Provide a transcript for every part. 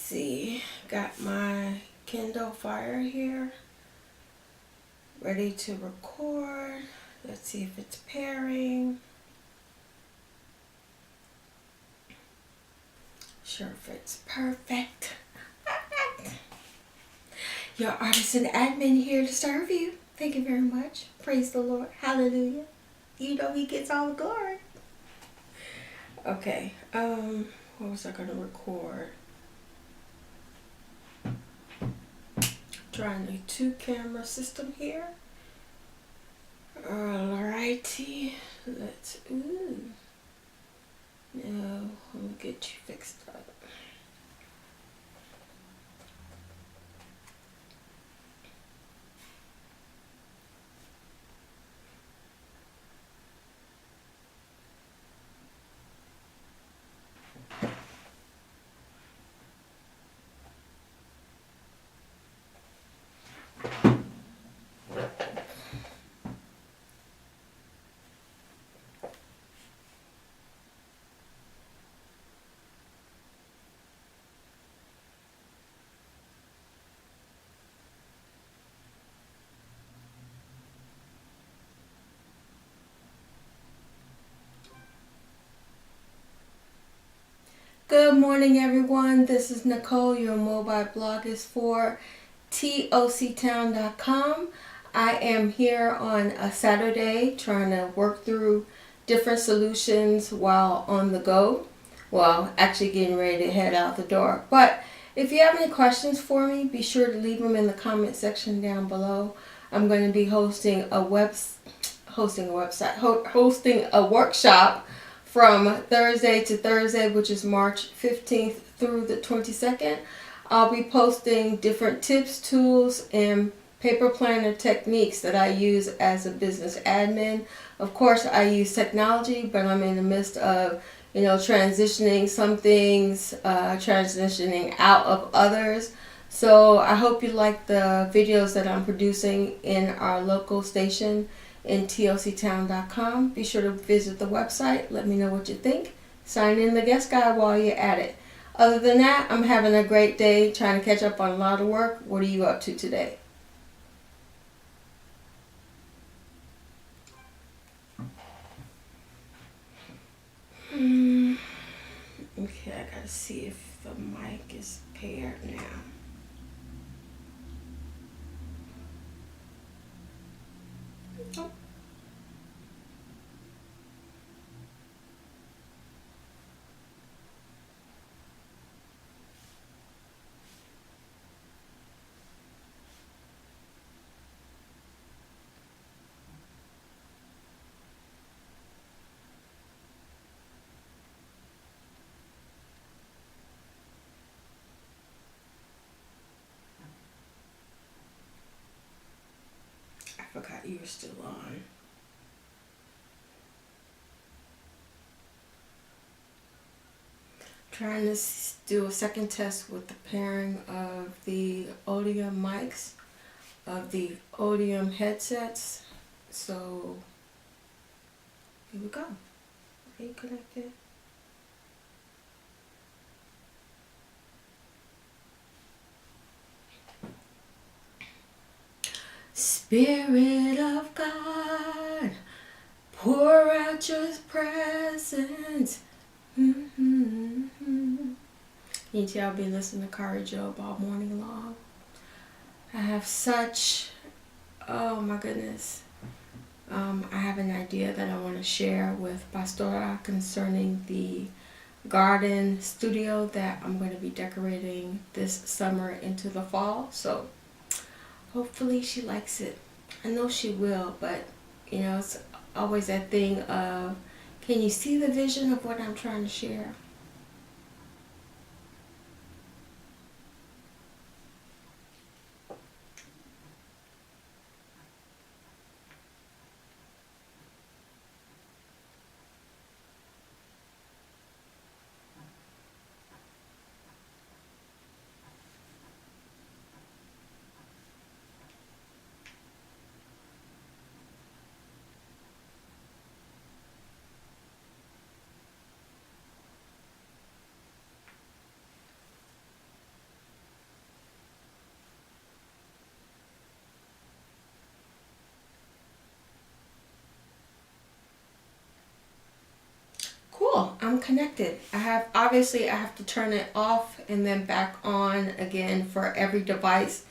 see, got my Kindle Fire here, ready to record. Let's see if it's pairing. Sure fits perfect. Your artisan admin here to serve you. Thank you very much. Praise the Lord. Hallelujah. You know he gets all the glory. Okay, what was I gonna record? Trying a 2-camera system here. Alrighty, let's, no, I'll get you fixed up. Good morning, everyone. This is Nicole, your mobile bloggist for TOCtown.com. I am here on a Saturday trying to work through different solutions while on the go. Well, actually getting ready to head out the door. But if you have any questions for me, be sure to leave them in the comment section down below. I'm going to be hosting a workshop from Thursday to Thursday, which is March 15th through the 22nd. I'll be posting different tips, tools, and paper planner techniques that I use as a business admin. Of course, I use technology, but I'm in the midst of, transitioning some things, transitioning out of others. So I hope you like the videos that I'm producing in our local station in TOCtown.com. Be sure to visit the website. Let me know what you think. Sign in the guest guide while you're at it. Other than that, I'm having a great day trying to catch up on a lot of work. What are you up to today? Okay, I gotta see if the mic is paired now. Oh. I forgot you were still on. Trying to do a second test with the pairing of the Odium mics, of the Odium headsets. So here we go. Are you connected? Spirit of God, pour out your presence. You can tell I've been listening to Kari Job all morning long. I have such, oh my goodness. I have an idea that I want to share with Pastora concerning the garden studio that I'm going to be decorating this summer into the fall. So hopefully she likes it. I know she will, but it's always that thing of, can you see the vision of what I'm trying to share? I'm connected. Obviously I have to turn it off and then back on again for every device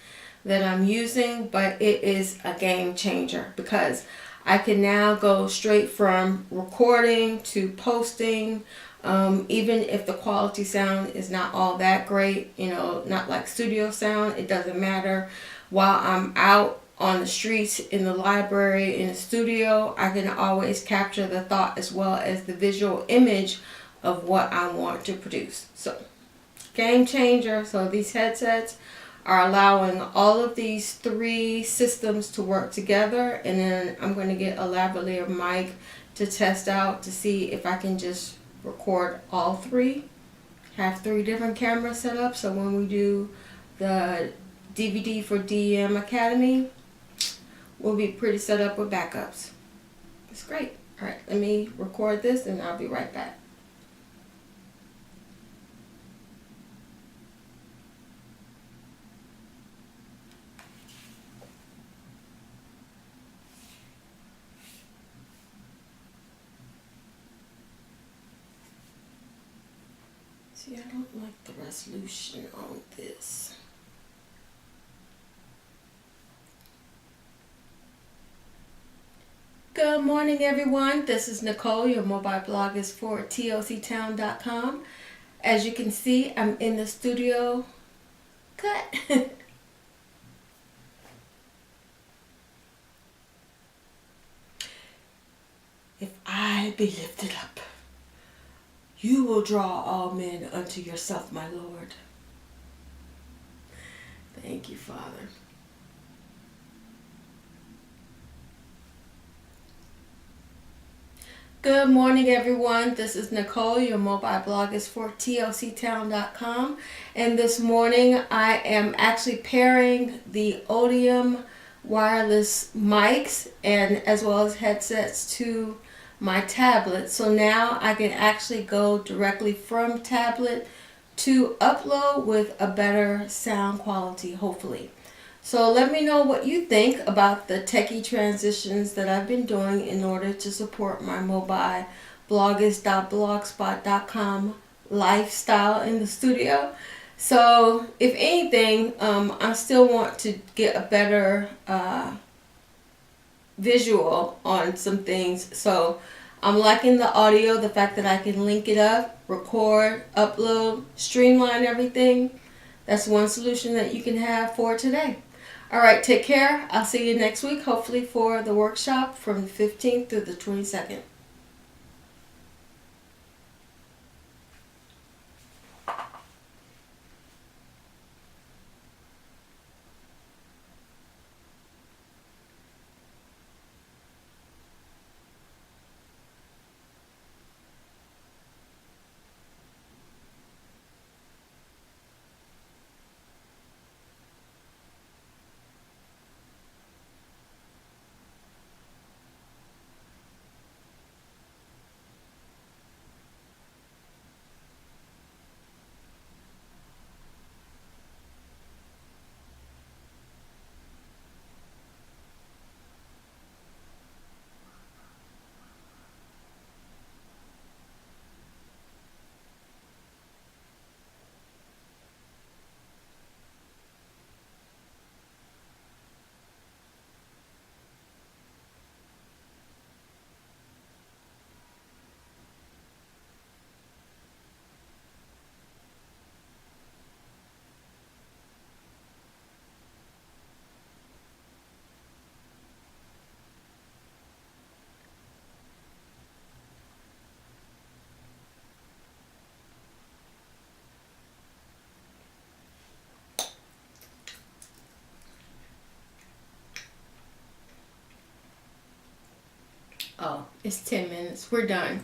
that I'm using, but it is a game changer because I can now go straight from recording to posting. Even if the quality sound is not all that great, not like studio sound, it doesn't matter. While I'm out on the streets, in the library, in the studio, I can always capture the thought as well as the visual image of what I want to produce. So, game changer. So these headsets are allowing all of these 3 systems to work together, and then I'm going to get a lavalier mic to test out to see if I can just record all 3, have 3 different cameras set up, so when we do the DVD for DM Academy, we'll be pretty set up with backups. It's great. Alright, let me record this and I'll be right back. See, I don't like the resolution on this. Good morning, everyone. This is Nicole. Your mobile blog is for TOCtown.com. As you can see, I'm in the studio. Cut. If I be lifted up, you will draw all men unto yourself, my Lord. Thank you, Father. Good morning, everyone. This is Nicole. Your mobile blog is for TOCtown.com. And this morning I am actually pairing the Odium wireless mics and as well as headsets to my tablet. So now I can actually go directly from tablet to upload with a better sound quality, hopefully. So let me know what you think about the techie transitions that I've been doing in order to support my mobile blogist.blogspot.com lifestyle in the studio. So if anything, I still want to get a better visual on some things. So I'm liking the audio, the fact that I can link it up, record, upload, streamline everything. That's one solution that you can have for today. Alright, take care. I'll see you next week, hopefully for the workshop from the 15th through the 22nd. Oh, it's 10 minutes. We're done.